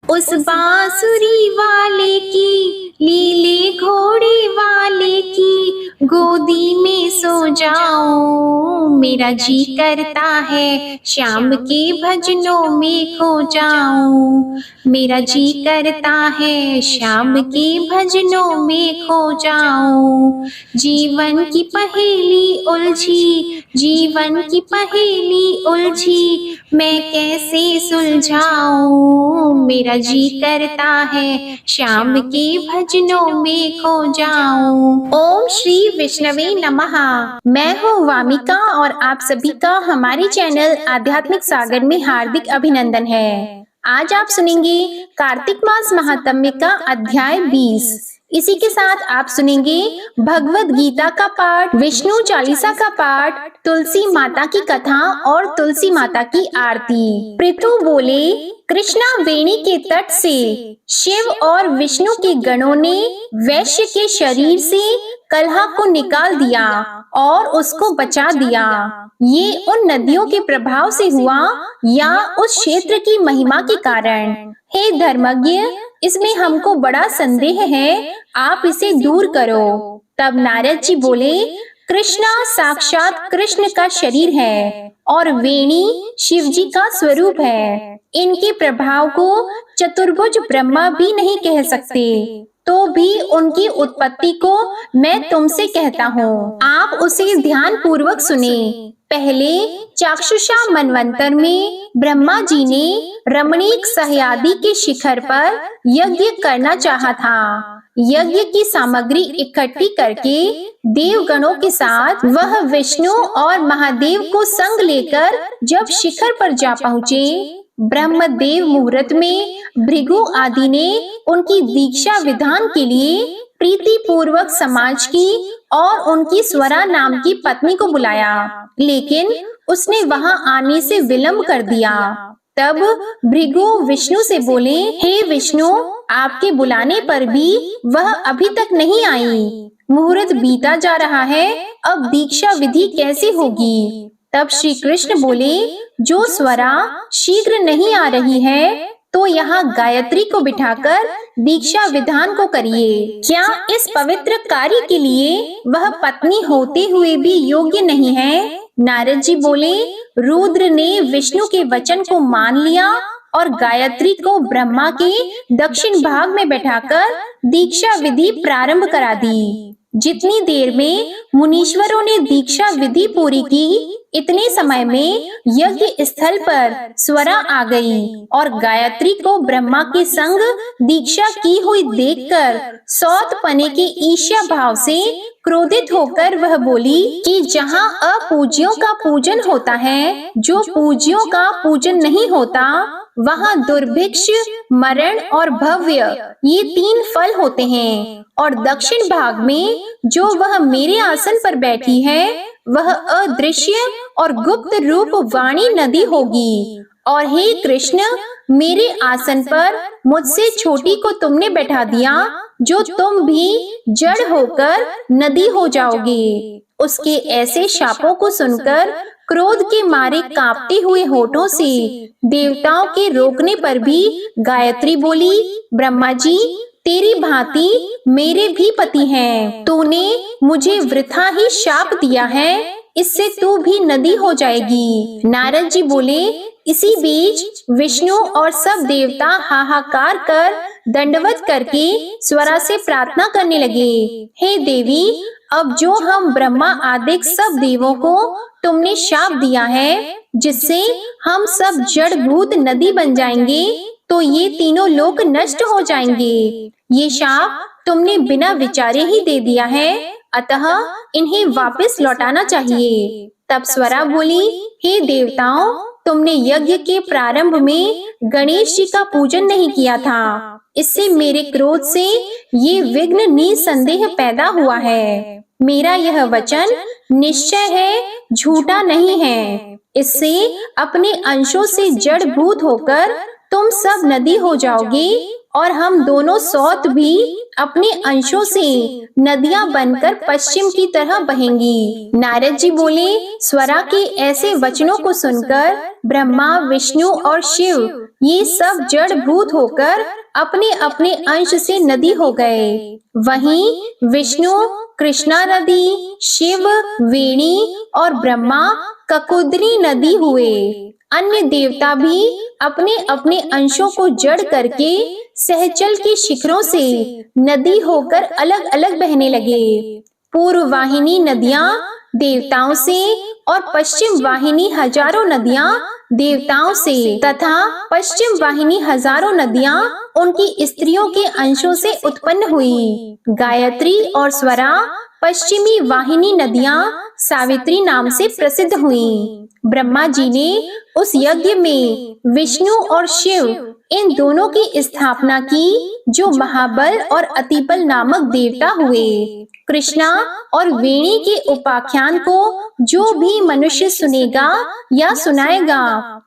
उस बांसुरी वाले की, लीले घोड़े वाले की गोदी में सो जाऊं। मेरा जी करता है श्याम के भजनों में खो जाऊं। मेरा जी करता है श्याम के भजनों में खो जाऊं। जीवन की पहेली उलझी, जीवन की पहेली उलझी, मैं कैसे सुलझाऊं। मेरा जी करता है श्याम के भजनों में खो जाऊं। ओम श्री विष्णवे नमः। मैं हूँ वामिका और आप सभी का हमारे चैनल आध्यात्मिक सागर में हार्दिक अभिनंदन है। आज आप सुनेंगे कार्तिक मास महात्म्य का अध्याय 20। इसी के साथ आप सुनेंगे भगवत गीता का पाठ, विष्णु चालीसा का पाठ, तुलसी माता की कथा और तुलसी माता की आरती। पृथु बोले, कृष्णा वेणी के तट से शिव और विष्णु के गणों ने वैश्य के शरीर से कलहा को निकाल दिया और उसको बचा दिया। ये उन नदियों के प्रभाव से हुआ या उस क्षेत्र की महिमा के कारण? हे धर्मज्ञ, इसमें हमको बड़ा संदेह है, आप इसे दूर करो। तब नारद जी बोले, कृष्णा साक्षात कृष्ण का शरीर है और वेणी शिव जी का स्वरूप है। इनके प्रभाव को चतुर्भुज ब्रह्मा भी नहीं कह सकते, तो भी उनकी उत्पत्ति को मैं तुमसे कहता हूँ, आप उसे ध्यान पूर्वक सुने। पहले चाक्षुषा मनवंतर में ब्रह्मा जी ने रमणीक सह्यादि के शिखर पर यज्ञ करना चाहा था। यज्ञ की सामग्री इकट्ठी करके देवगणों के साथ वह विष्णु और महादेव को संग लेकर जब शिखर पर जा पहुँचे, ब्रह्मदेव मुहूर्त में भृगु आदि ने उनकी दीक्षा विधान के लिए प्रीति पूर्वक समाज की और उनकी स्वरा नाम की पत्नी को बुलाया, लेकिन उसने वहां आने से विलंब कर दिया। तब भृगु विष्णु से बोले, हे विष्णु, आपके बुलाने पर भी वह अभी तक नहीं आई। मुहूर्त बीता जा रहा है, अब दीक्षा विधि कैसे होगी? तब श्री कृष्ण बोले, जो स्वरा शीघ्र नहीं आ रही है, तो यहाँ गायत्री को बिठाकर दीक्षा विधान को करिए। क्या इस पवित्र कार्य के लिए वह पत्नी होते हुए भी योग्य नहीं है? नारद जी बोले, रुद्र ने विष्णु के वचन को मान लिया और गायत्री को ब्रह्मा के दक्षिण भाग में बैठाकर दीक्षा विधि प्रारंभ करा दी। जितनी देर में मुनीश्वरों ने दीक्षा विधि पूरी की, इतने समय में यज्ञ स्थल पर स्वरा आ गई और गायत्री को ब्रह्मा के संग दीक्षा की हुई देखकर सौत पने के ईर्ष्या भाव से क्रोधित होकर वह बोली कि जहाँ अपूज्यों का पूजन होता है, जो पूज्यों का पूजन नहीं होता, वहाँ दुर्भिक्ष, मरण और भव्य, ये 3 फल होते हैं। और दक्षिण भाग में जो वह मेरे आसन पर बैठी है, वह अदृश्य और गुप्त रूप वाणी नदी होगी। और हे कृष्ण, मेरे आसन पर मुझसे छोटी को तुमने बैठा दिया, जो तुम भी जड़ होकर नदी हो जाओगे। उसके ऐसे शापों को सुनकर क्रोध के मारे कांपते हुए होठों से देवताओं के रोकने पर भी गायत्री बोली, ब्रह्मा जी, तेरी भांति मेरे भी पति हैं। तूने मुझे वृथा ही शाप दिया है, इससे तू भी नदी हो जाएगी। नारद जी बोले, इसी बीच विष्णु और सब देवता हाहाकार कर दंडवत करके स्वरा से प्रार्थना करने लगे, हे देवी, अब जो हम ब्रह्मा आदि सब देवों को तुमने शाप दिया है, जिससे हम सब जड़भूत नदी बन जाएंगे, तो ये तीनों लोक नष्ट हो जाएंगे। ये शाप तुमने बिना विचारे ही दे दिया है, अतः इन्हें वापस लौटाना चाहिए। तब स्वरा बोली, हे देवताओं, तुमने यज्ञ के प्रारंभ में गणेश जी का पूजन नहीं किया था, इससे मेरे क्रोध से ये विघ्न निसंदेह पैदा हुआ है। मेरा यह वचन निश्चय है, झूठा नहीं है। इससे अपने अंशों से जड़भूत होकर तुम सब नदी हो जाओगे और हम दोनों सौत भी अपने अंशों से नदियां बनकर पश्चिम की तरह बहेंगी। नारद जी बोले, स्वरा के ऐसे वचनों को सुनकर ब्रह्मा, विष्णु और शिव ये सब जड़ भूत होकर अपने अपने अंश से नदी हो गए। वहीं विष्णु कृष्णा नदी, शिव वेणी और ब्रह्मा ककुद्री नदी हुए। अन्य देवता भी अपने अपने अंशों को जड़ करके सहचल के शिखरों से नदी होकर अलग अलग बहने लगे। पूर्व वाहिनी नदियां देवताओं से और पश्चिम वाहिनी हजारों नदियां देवताओं से तथा पश्चिम वाहिनी हजारों नदियां उनकी स्त्रियों के अंशों से उत्पन्न हुई। गायत्री और स्वरा पश्चिमी वाहिनी नदियां सावित्री नाम से प्रसिद्ध हुईं। ब्रह्मा जी ने उस यज्ञ में विष्णु और शिव इन दोनों की स्थापना की, जो महाबल और अतिबल नामक देवता हुए। कृष्णा और वेणी के उपाख्यान को जो भी मनुष्य सुनेगा या सुनाएगा,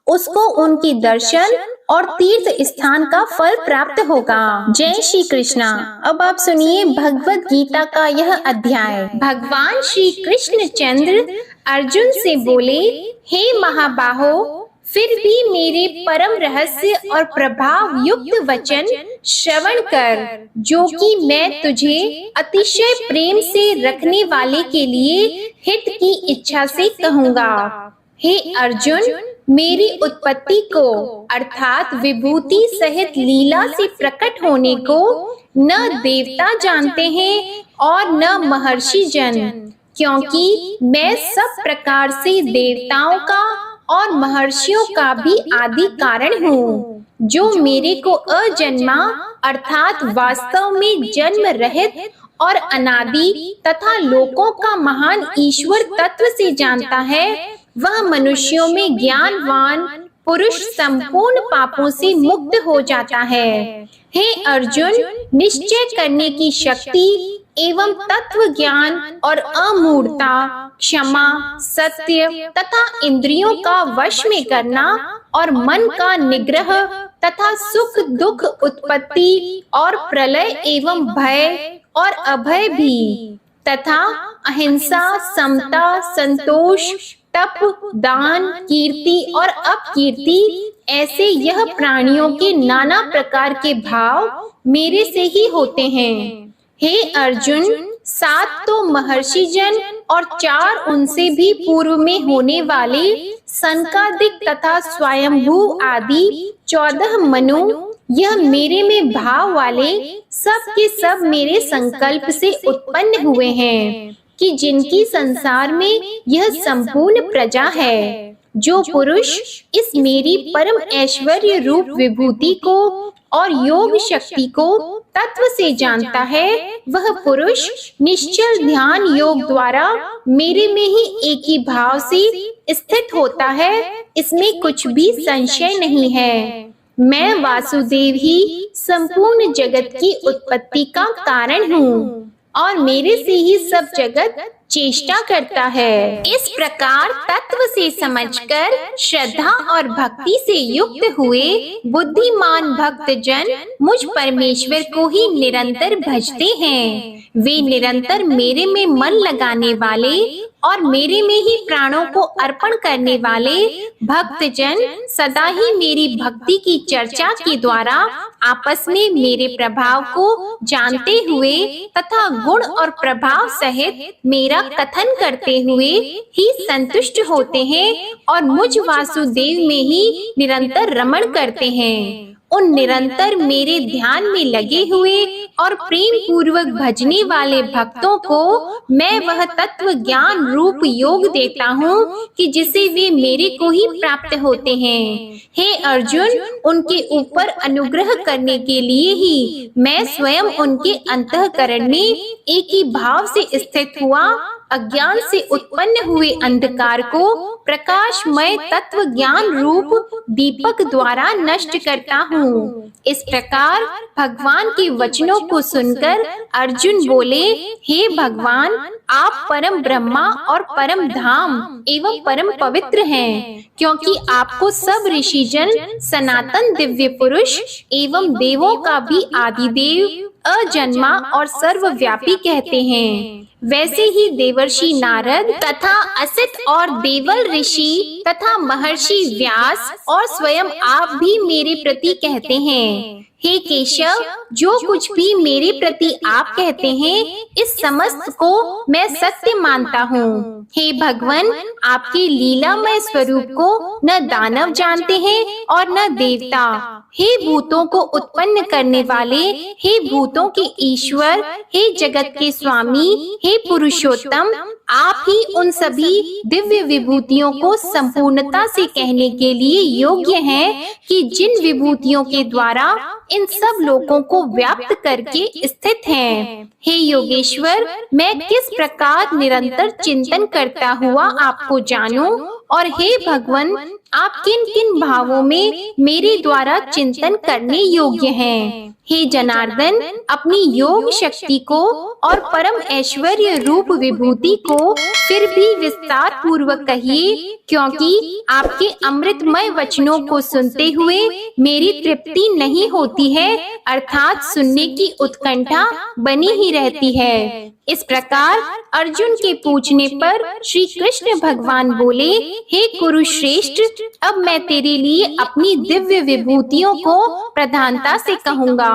उसको उनके दर्शन और तीर्थ स्थान का फल प्राप्त होगा। जय श्री कृष्णा। अब आप सुनिए भगवत गीता का यह अध्याय। भगवान श्री कृष्ण चंद्र अर्जुन से बोले, हे महाबाहो, फिर भी मेरे परम रहस्य और प्रभाव युक्त वचन श्रवण कर, जो कि मैं तुझे अतिशय प्रेम से रखने वाले के लिए हित की इच्छा से कहूँगा। हे अर्जुन, मेरी उत्पत्ति को अर्थात विभूति सहित लीला से प्रकट होने को न देवता जानते हैं और न महर्षि जन, क्योंकि मैं सब प्रकार से देवताओं का और महर्षियों का भी आदि कारण हूँ, जो मेरे को अजन्मा अर्थात वास्तव में जन्म रहित और अनादि तथा लोकों का महान ईश्वर तत्व से जानता है, वह मनुष्यों में ज्ञानवान पुरुष संपूर्ण पापों से मुक्त हो जाता है। हे अर्जुन, निश्चय करने की शक्ति एवं तत्व ज्ञान और अमूढ़ता, क्षमा, सत्य तथा इंद्रियों का वश में करना और मन का निग्रह तथा सुख दुख उत्पत्ति और प्रलय एवं भय और अभय भी तथा अहिंसा, समता, संतोष, तप, दान, कीर्ति और अपकीर्ति, ऐसे यह प्राणियों के नाना प्रकार के भाव मेरे से ही होते हैं। हे अर्जुन, 7 तो महर्षि जन और 4 उनसे भी पूर्व में होने वाले सनकादिक तथा स्वयंभू आदि 14 मनु, यह मेरे में भाव वाले सब के सब मेरे संकल्प से उत्पन्न हुए हैं, कि जिनकी संसार में यह संपूर्ण प्रजा है। जो पुरुष इस मेरी परम ऐश्वर्य रूप विभूति को और योग शक्ति को तत्व से जानता है, वह पुरुष निश्चल ध्यान योग द्वारा मेरे में ही एक ही भाव से स्थित होता है। इसमें कुछ भी संशय नहीं है। मैं वासुदेव ही संपूर्ण जगत की उत्पत्ति का कारण हूँ और मेरे से ही सब जगत चेष्टा करता है। इस प्रकार तत्व से समझकर श्रद्धा और भक्ति से युक्त हुए बुद्धिमान भक्त जन मुझ परमेश्वर को ही निरंतर भजते हैं। वे निरंतर मेरे में मन लगाने वाले और मेरे में ही प्राणों को अर्पण करने वाले भक्त जन सदा ही मेरी भक्ति की चर्चा के द्वारा आपस में मेरे प्रभाव को जानते हुए तथा गुण और प्रभाव सहित मेरा कथन करते हुए ही संतुष्ट होते हैं और मुझ वासुदेव में ही निरंतर रमण करते हैं। उन निरंतर मेरे ध्यान में लगे हुए और प्रेम पूर्वक भजने वाले भक्तों को मैं वह तत्व ज्ञान रूप योग देता हूँ, कि जिसे वे मेरे को ही प्राप्त होते हैं। हे अर्जुन, उनके ऊपर अनुग्रह करने के लिए ही मैं स्वयं उनके अंतःकरण में एक ही भाव से स्थित हुआ अज्ञान से उत्पन्न हुए अंधकार को प्रकाशमय तत्व ज्ञान रूप दीपक द्वारा नष्ट करता हूँ। इस प्रकार भगवान के वचनों को सुनकर अर्जुन बोले, हे भगवान, आप परम ब्रह्मा और परम धाम एवं परम पवित्र हैं, क्योंकि आपको सब ऋषिजन सनातन दिव्य पुरुष एवं देवों का भी आदिदेव, अजन्मा और सर्वव्यापी कहते हैं। वैसे ही देवर्षि नारद तथा असित और देवल ऋषि तथा महर्षि व्यास और स्वयं आप भी मेरे प्रति कहते हैं। हे केशव, जो कुछ भी मेरे प्रति आप कहते हैं, इस समस्त को मैं सत्य मानता हूँ। हे भगवान, आपके लीलामय स्वरूप को न दानव जानते हैं और न देवता। हे भूतों को उत्पन्न करने वाले, हे भूतों के ईश्वर, हे जगत के स्वामी, हे पुरुषोत्तम, आप ही उन सभी दिव्य विभूतियों को संपूर्णता से कहने के लिए योग्य हैं कि जिन विभूतियों के द्वारा इन सब लोकों को व्याप्त करके स्थित हैं। हे योगेश्वर, मैं किस प्रकार निरंतर चिंतन करता हुआ आपको जानूं, और हे भगवान, आप किन किन भावों में मेरे द्वारा चिंतन करने योग्य हैं। हे जनार्दन, अपनी योग शक्ति को और परम ऐश्वर्य रूप विभूति को फिर भी विस्तार पूर्वक कहिए, क्योंकि आपके अमृतमय वचनों को सुनते हुए मेरी तृप्ति नहीं होती है, अर्थात सुनने की उत्कंठा बनी ही रहती है। इस प्रकार अर्जुन के पूछने पर श्री कृष्ण भगवान बोले, हे कुरुश्रेष्ठ, अब मैं तेरे लिए अपनी दिव्य विभूतियों को प्रधानता से कहूँगा,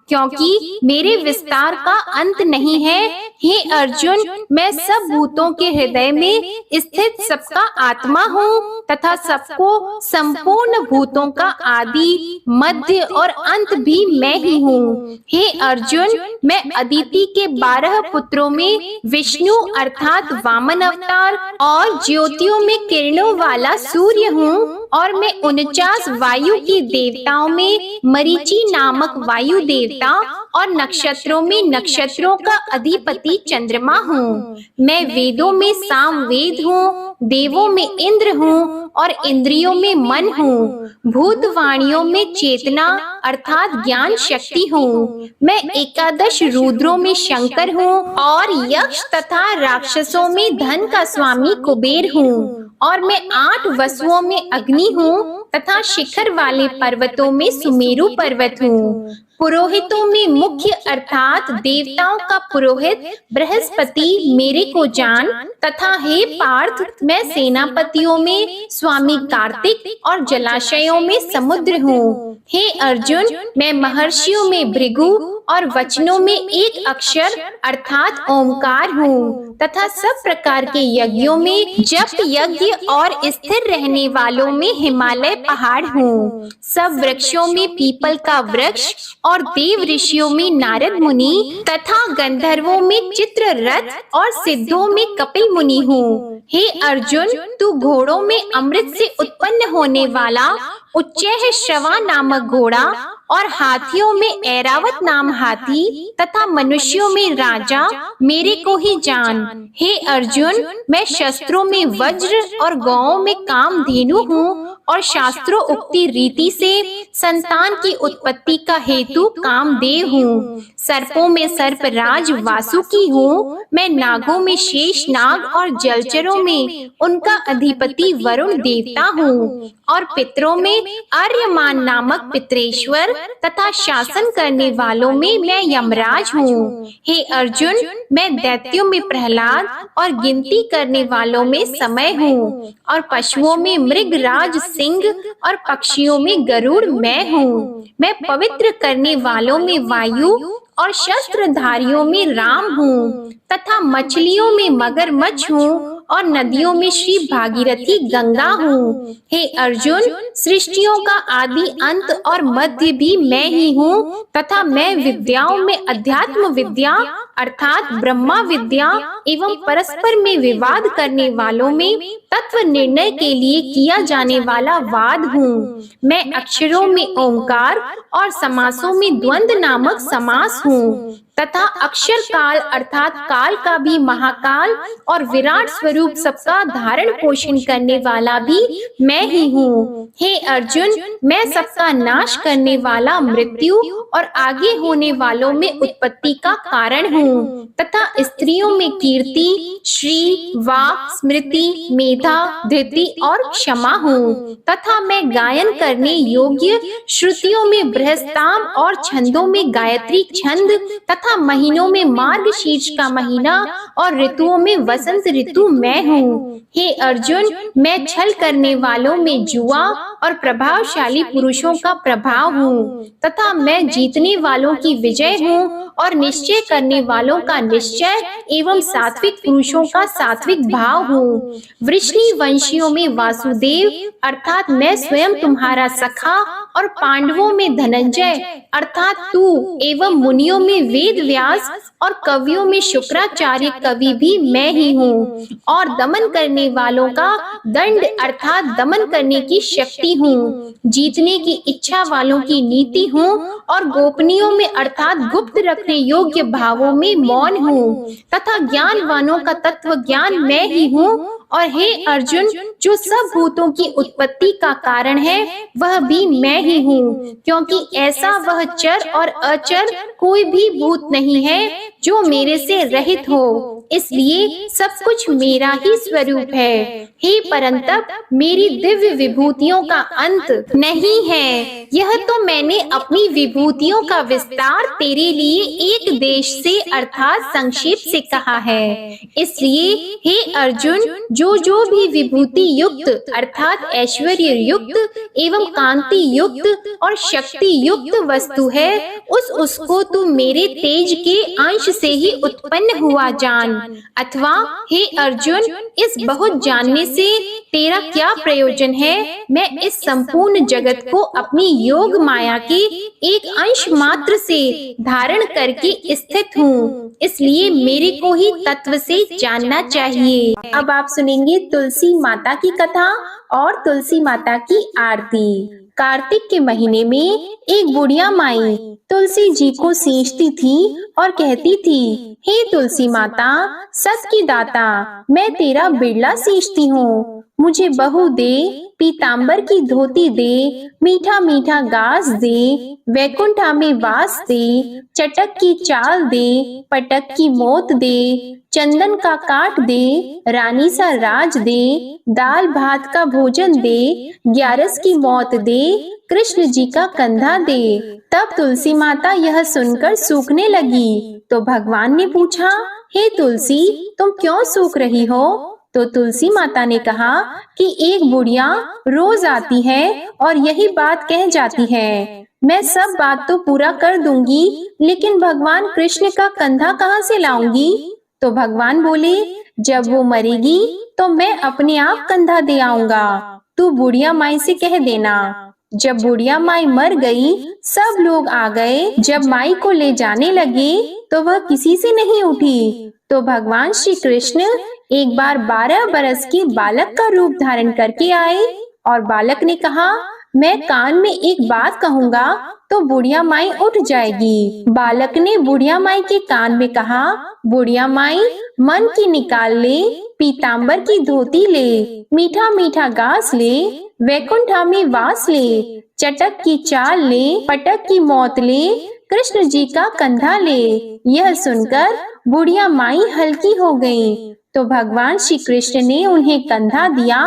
क्योंकि मेरे विस्तार का अंत नहीं है। हे अर्जुन, मैं सब भूतों के हृदय में स्थित सबका आत्मा हूँ तथा सबको संपूर्ण भूतों का आदि, मध्य और अंत भी मैं ही हूँ। हे अर्जुन, मैं अदिति के 12 पुत्रों में विष्णु अर्थात वामन अवतार और ज्योतियों में किरणों वाला सूर्य हूँ, और मैं 49 वायु के देवताओं में मरीचि नामक वायु देवता और नक्षत्रों में नक्षत्रों का अधिपति चंद्रमा हूँ। मैं वेदों में सामवेद हूँ, देवों में इंद्र हूँ और इंद्रियों में मन हूँ। भूतवाणियों में चेतना अर्थात ज्ञान शक्ति हूँ। मैं 11 रुद्रों में शंकर हूँ और यक्ष तथा राक्षसों में धन का स्वामी कुबेर हूँ। और मैं 8 वसुओं में अग्नि हूँ तथा शिखर वाले पर्वतों में सुमेरु पर्वत हूँ। पुरोहितों में मुख्य अर्थात देवताओं का पुरोहित बृहस्पति मेरे को जान, तथा हे पार्थ, मैं सेनापतियों में स्वामी कार्तिक और जलाशयों में समुद्र हूँ। हे अर्जुन, मैं महर्षियों में भृगु और वचनों में एक अक्षर अर्थात ओमकार हूँ, तथा सब प्रकार के यज्ञों में जप यज्ञ और स्थिर रहने वालों में हिमालय पहाड़ हूँ। सब वृक्षों में पीपल का वृक्ष और देव ऋषियों में नारद मुनि तथा गंधर्वों में चित्ररथ और सिद्धों में कपिल मुनि हूँ। हे अर्जुन, तू घोड़ों में अमृत से उत्पन्न होने वाला उच्चैः श्रवा नामक घोड़ा और हाथियों में ऐरावत नाम हाथी तथा मनुष्यों में राजा मेरे को ही जान। हे अर्जुन, मैं शस्त्रों में वज्र और गौओं में कामधेनु हूँ और शास्त्रों उक्ति रीति से संतान की उत्पत्ति का हेतु कामदेव हूँ। सर्पों में सर्पराज वासुकी हूँ। मैं नागों में शेष नाग और जलचरों में उनका अधिपति वरुण देवता हूँ। और पितरों में आर्यमान नामक पितरेश्वर तथा शासन करने वालों में मैं यमराज हूँ। हे अर्जुन, मैं दैत्यों में प्रहलाद और गिनती करने वालों में समय हूँ। और पशुओं में मृगराज सिंह और पक्षियों में गरुड़ मैं हूँ। मैं पवित्र करने वालों में वायु और शस्त्रधारियों में राम हूँ, तथा मछलियों में मगरमच्छ हूँ और नदियों में श्री भागीरथी गंगा हूँ। हे अर्जुन, सृष्टियों का आदि अंत और मध्य भी मैं ही हूँ, तथा मैं विद्याओं में अध्यात्म विद्या अर्थात ब्रह्मा विद्या एवं परस्पर में विवाद करने वालों में तत्व निर्णय के लिए किया जाने वाला वाद हूँ। मैं अक्षरों में ओंकार और समासों में द्वंद्व नामक समास हूँ, तथा अक्षर काल अर्थात काल का भी महाकाल और विराट स्वरूप स्वरूप सबका धारण पोषण करने वाला भी मैं ही हूँ। हे अर्जुन, मैं सबका नाश करने वाला मृत्यु और आगे होने वालों में उत्पत्ति का कारण हूँ तथा स्त्रियों में कीर्ति, श्री, वाक, स्मृति, मेधा, धृति और क्षमा हूँ तथा मैं गायन करने योग्य श्रुतियों में बृहस्ताम और छंदों में गायत्री छंद तथा महीनों में मार्गशीर्ष का महीना और ऋतुओं में वसंत ऋतु मैं हूँ। हे अर्जुन, मैं छल करने वालों में जुआ और प्रभावशाली पुरुषों का प्रभाव हूँ तथा मैं जीतने वालों की विजय हूँ और निश्चय करने वालों का निश्चय एवं सात्विक पुरुषों का सात्विक भाव हूँ। वृष्णि वंशियों में वासुदेव अर्थात मैं स्वयं तुम्हारा सखा और पांडवों में धनंजय अर्थात तू एवं मुनियों में वेद व्यास और कवियों में शुक्राचार्य कवि भी मैं ही हूँ और दमन करने वालों का दंड अर्थात दमन करने की शक्ति हूँ। जीतने की इच्छा वालों की नीति हूँ और गोपनीयों में अर्थात गुप्त रखने योग्य भावों में मौन हूँ तथा ज्ञानवानों का तत्व ज्ञान मैं ही हूँ। और हे अर्जुन, जो सब भूतों की उत्पत्ति का कारण है वह भी मैं ही हूँ, क्योंकि ऐसा वह चर और अचर कोई भी भूत नहीं है जो मेरे से रहित हो, इसलिए सब कुछ मेरा ही स्वरूप है। हे परंतप, मेरी दिव्य विभूतियों का अंत नहीं है। यह तो मैंने अपनी विभूतियों का विस्तार तेरे लिए एक देश से अर्थात संक्षेप से कहा है। इसलिए हे अर्जुन, जो भी विभूति युक्त अर्थात ऐश्वर्य युक्त एवं कांति युक्त और शक्ति युक्त वस्तु है, उसको तू मेरे तेज के अंश से ही उत्पन्न हुआ जान। अथवा हे अर्जुन, इस बहुत जानने से तेरा क्या प्रयोजन है? मैं इस संपूर्ण जगत को अपनी योग माया के एक अंश मात्र से धारण करके स्थित हूँ, इसलिए मेरे को ही तत्व से जानना चाहिए। अब आप सुनेंगे तुलसी माता की कथा और तुलसी माता की आरती। कार्तिक के महीने में एक बुढ़िया माई तुलसी जी को सींचती थी और कहती थी, हे तुलसी माता, सत की दाता, मैं तेरा बिरला सींचती हूँ, मुझे बहू दे, पीतांबर की धोती दे, मीठा मीठा घास दे, वैकुंठा में वास दे, चटक की चाल दे, पटक की मोत दे, चंदन का काट दे, रानी सा राज दे, दाल भात का भोजन दे, ग्यारस की मौत दे, कृष्ण जी का कंधा दे। तब तुलसी माता यह सुनकर सूखने लगी तो भगवान ने पूछा, हे तुलसी, तुम क्यों सूख रही हो? तो तुलसी माता ने कहा कि एक बुढ़िया रोज आती है और यही बात कह जाती है, मैं सब बात तो पूरा कर दूंगी, लेकिन भगवान कृष्ण का कंधा कहाँ से लाऊंगी? तो भगवान बोले, जब वो मरेगी तो मैं अपने आप कंधा दे आऊंगा, तू बुढ़िया माई से कह देना। जब बुढ़िया माई मर गई, सब लोग आ गए। जब माई को ले जाने लगे तो वह किसी से नहीं उठी। तो भगवान श्री कृष्ण एक बार 12 बरस के बालक का रूप धारण करके आए और बालक ने कहा, मैं कान में एक बात कहूँगा तो बुढ़िया माई उठ जाएगी। बालक ने बुढ़िया माई के कान में कहा, बुढ़िया माई, मन की निकाल ले, पीतांबर की धोती ले, मीठा मीठा घास ले, वैकुंठा में वास ले, चटक की चाल ले, पटक की मौत ले, कृष्ण जी का कंधा ले। यह सुनकर बुढ़िया माई हल्की हो गई। तो भगवान श्री कृष्ण ने उन्हें कंधा दिया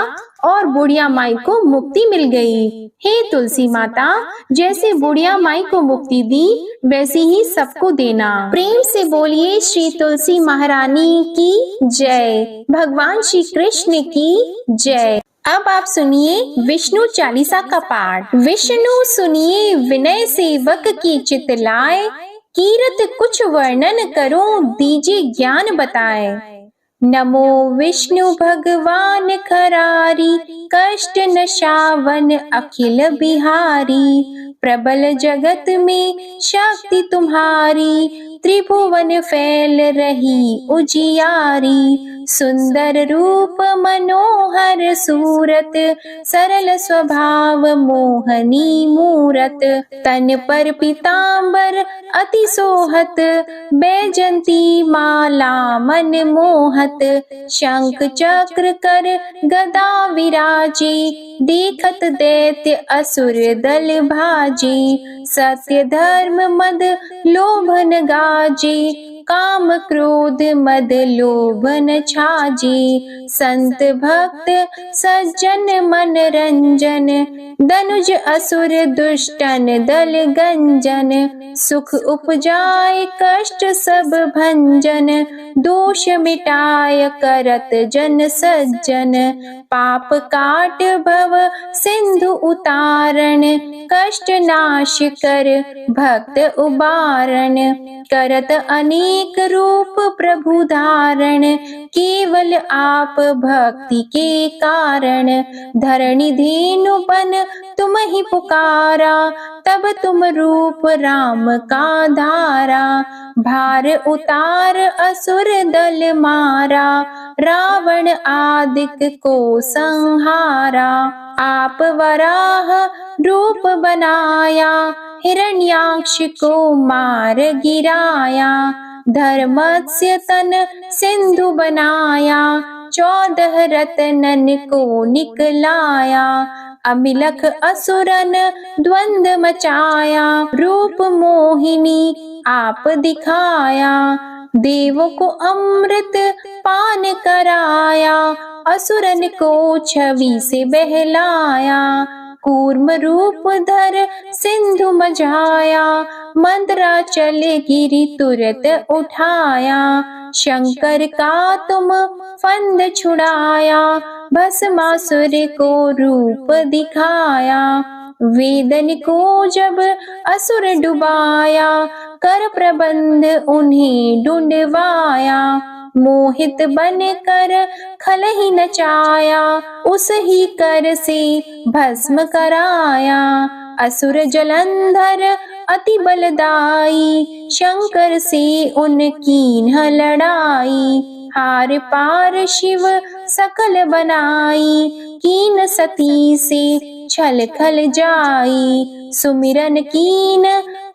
और बुढ़िया माई को मुक्ति मिल गई। हे तुलसी माता, जैसे बुढ़िया माई को मुक्ति दी वैसे ही सबको देना। प्रेम से बोलिए श्री तुलसी महारानी की जय, भगवान श्री कृष्ण की जय। अब आप सुनिए विष्णु चालीसा का पाठ। विष्णु सुनिए विनय सेवक की चित लाए, कीरत कुछ वर्णन करो दीजिए ज्ञान बताए। नमो विष्णु भगवान खरारी, कष्ट नशावन अखिल बिहारी। प्रबल जगत में शक्ति तुम्हारी, त्रिभुवन फैल रही उजियारी। सुंदर रूप मनोहर सूरत, सरल स्वभाव मोहनी मूरत। तन पर पीतांबर अति सोहत, बैजंती माला मन मोहत। शंख चक्र कर गदा विराजे, देखत दैत्य असुर दल भाजे। सत्य धर्म मद लोभन गाजे, काम क्रोध मद लोभन छाजे। संत भक्त सज्जन मन रंजन, दनुज असुर दुष्टन दल गंजन। सुख उपजाय कष्ट सब भंजन, दोष मिटाय करत जन सज्जन। पाप काट भव सिंधु उतारण, कष्ट नाश कर भक्त उबारण। करत अनेक रूप प्रभु धारण, केवल आप भक्ति के कारण। धरणी धेनु बन तुम ही पुकारा, तब तुम रूप राम का धारा। भार उतार असुर दल मारा, रावण आदिक को संहारा। आप वराह रूप बनाया, हिरण्याक्ष को मार गिराया। धर्मस्य तन सिंधु बनाया, 14 रत्नन को निकलाया। अमिलख असुरन द्वंद मचाया, रूप मोहिनी आप दिखाया। देवों को अमृत पान कराया, असुरन को छवि से बहलाया। कूर्म रूप धर सिंधु मझाया, मंदराचल गिरि तुरत उठाया। शंकर का तुम फंद छुड़ाया, भस्मासुर को रूप दिखाया। वेदन को जब असुर डुबाया, कर प्रबंध उन्हें ढूंढवाया। मोहित बन कर खल ही नचाया, उस ही कर से भस्म कराया। असुर जलंधर अति बलदाई, शंकर से उनकी न लड़ाई। हार पार शिव सकल बनाई, कीन सती से छल खल जाई। सुमिरन कीन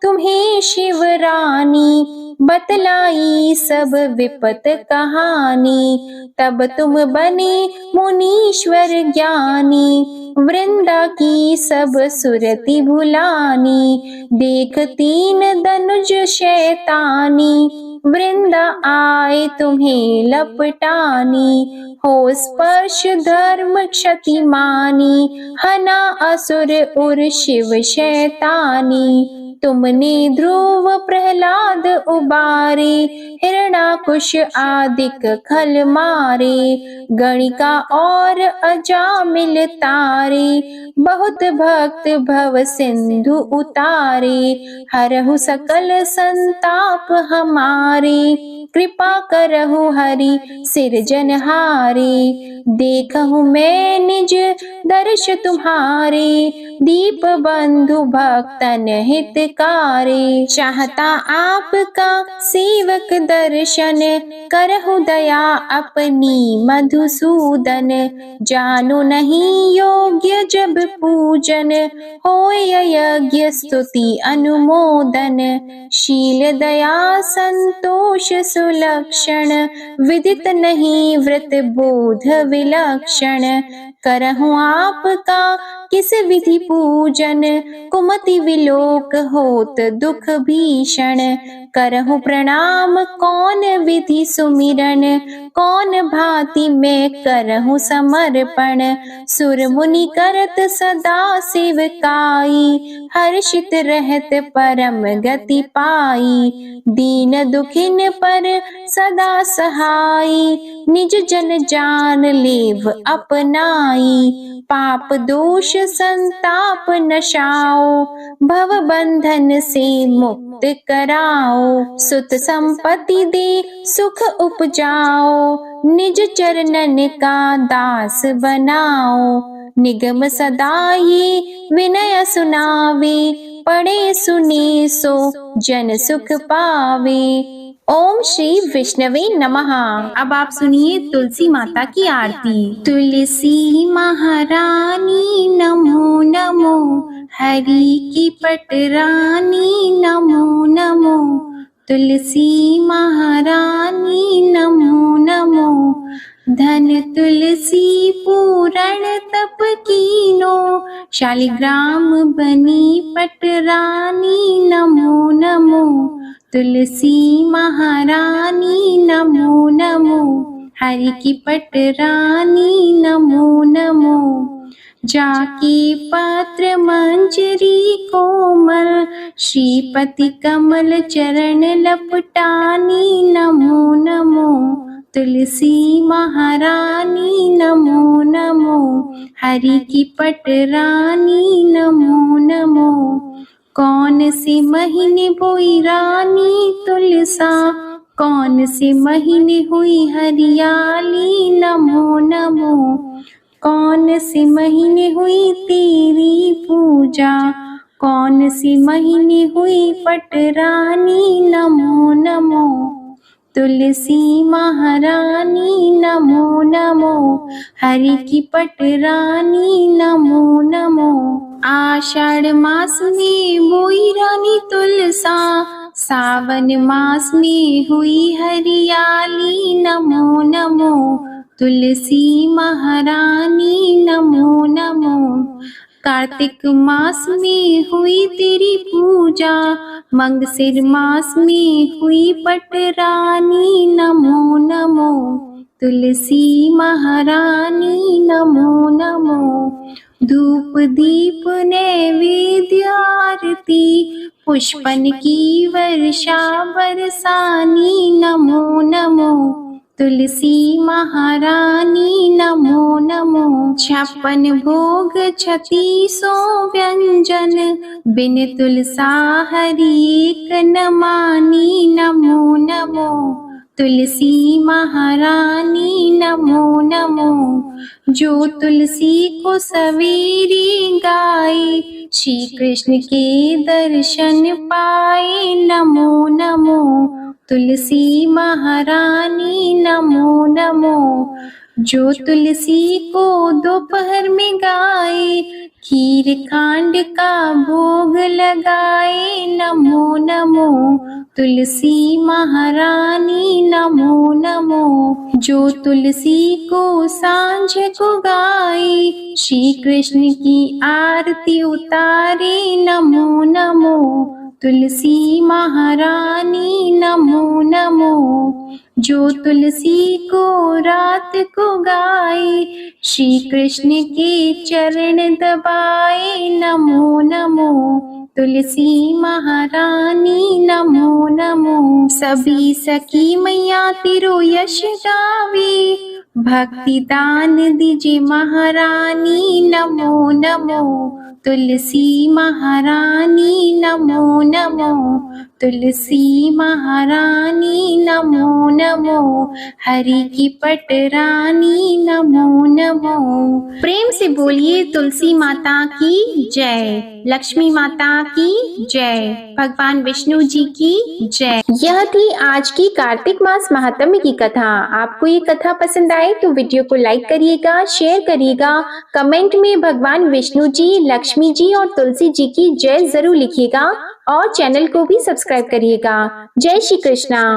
तुम्हें शिव रानी, बतलाई सब विपत कहानी। तब तुम बने मुनीश्वर ज्ञानी, वृंदा की सब सुरति भुलानी। देख 3 धनुज शैतानी, वृंदा आए तुम्हें लपटानी। हो स्पर्श धर्म क्षति मानी, हना असुर उर शिव शैतानी। तुमने ध्रुव प्रहलाद उबारे, हिरणाकुश आदिक खल मारे। गणिका और अजामिल तारे, बहुत भक्त भव सिंधु उतारे। हरहु सकल संताप हमारे, कृपा करहु हरि सिरजनहारे। देखहु मैं निज दर्श तुम्हारे, दीप बंधु भक्तन हितकारे। चाहता आपका सेवक दर्शन, करहु दया अपनी मधुसूदन। जानो नहीं योग्य जब पूजन, होय यज्ञ स्तुति अनुमोदन। शील दया संतोष सुलक्षण, विदित नहीं व्रत बोध विलक्षण। करहु आपका किस विधि पूजन, कुमति विलोक होत दुख भीषण। करहु प्रणाम कौन विधि सुमिरन, कौन भांति मैं करहु समर्पण। सुर मुनि करत सदा सेवकाई, हर्षित रहत परम गति पाई। दीन दुखिन पर सदा सहाई, निज जन जान लेव अपनाई। पाप दोष संताप नशाओ, भव बंधन से मुक्त कराओ। सुत संपत्ति दे सुख उपजाओ, निज चरणन का दास बनाओ। निगम सदा ये विनय सुनावे, पढ़े सुने सो जन सुख पावे। ओम श्री विष्णवे नमः। अब आप सुनिए तुलसी माता की आरती। तुलसी महारानी नमो नमो, हरि की पटरानी नमो नमो। तुलसी महारानी नमो नमो, धन तुलसी पूरण तप कीनो, शालिग्राम बनी पटरानी नमो नमो। तुलसी महारानी नमो नमो, हरि की पटरानी नमो नमो। जाकी पत्र मंजरी कोमल, श्रीपति कमल चरण लपटानी नमो नमो। तुलसी महारानी नमो नमो, हरि की पटरानी नमो नमो। कौन से महीने बोई रानी तुलसा, कौन से महीने हुई हरियाली नमो नमो। कौन से महीने हुई तेरी पूजा, कौन से महीने हुई पटरानी नमो नमो। तुलसी महारानी नमो नमो, हरि की पटरानी नमो नमो। आषाढ़ मास में बोई रानी तुलसा, सावन मास में हुई हरियाली नमो नमो। तुलसी महारानी नमो नमो। कार्तिक मास में हुई तेरी पूजा, मंगसिर मास में हुई पटरानी नमो नमो। तुलसी महारानी नमो नमो। धूप दीप नैवेद्य आरती, पुष्पन की वर्षा बरसानी नमो नमो। तुलसी महारानी नमो नमो। 56 भोग 3600 व्यंजन, बिन तुलसा हरि एक न मानी नमो नमो। तुलसी महारानी नमो नमो। जो तुलसी को सवेरे गाए, श्री कृष्ण के दर्शन पाए नमो नमो। तुलसी महारानी नमो नमो। जो तुलसी को दोपहर में गाए, खीर खांड का भोग लगाए नमो नमो। तुलसी महारानी नमो नमो। जो तुलसी को सांझ को गाए, श्री कृष्ण की आरती उतारे नमो नमो। तुलसी महारानी नमो नमो। जो तुलसी को रात को गाए, श्री कृष्ण के चरण दबाए नमो नमो। तुलसी महारानी नमो नमो। सभी सखी मैया तेरो यश गावे, भक्ति दान दीजिए महारानी नमो नमो। तुलसी महारानी नमो नमो। तुलसी महारानी नमो नमो, हरि की पटरानी नमो नमो। प्रेम से बोलिए तुलसी माता की जय, लक्ष्मी माता की जय, भगवान विष्णु जी की जय। यह थी आज की कार्तिक मास महात्म्य की कथा। आपको ये कथा पसंद आए तो वीडियो को लाइक करिएगा, शेयर करिएगा, कमेंट में भगवान विष्णु जी, लक्ष्मी जी और तुलसी जी की जय जरूर लिखिएगा और चैनल को भी सब्सक्राइब करिएगा। जय श्री कृष्णा।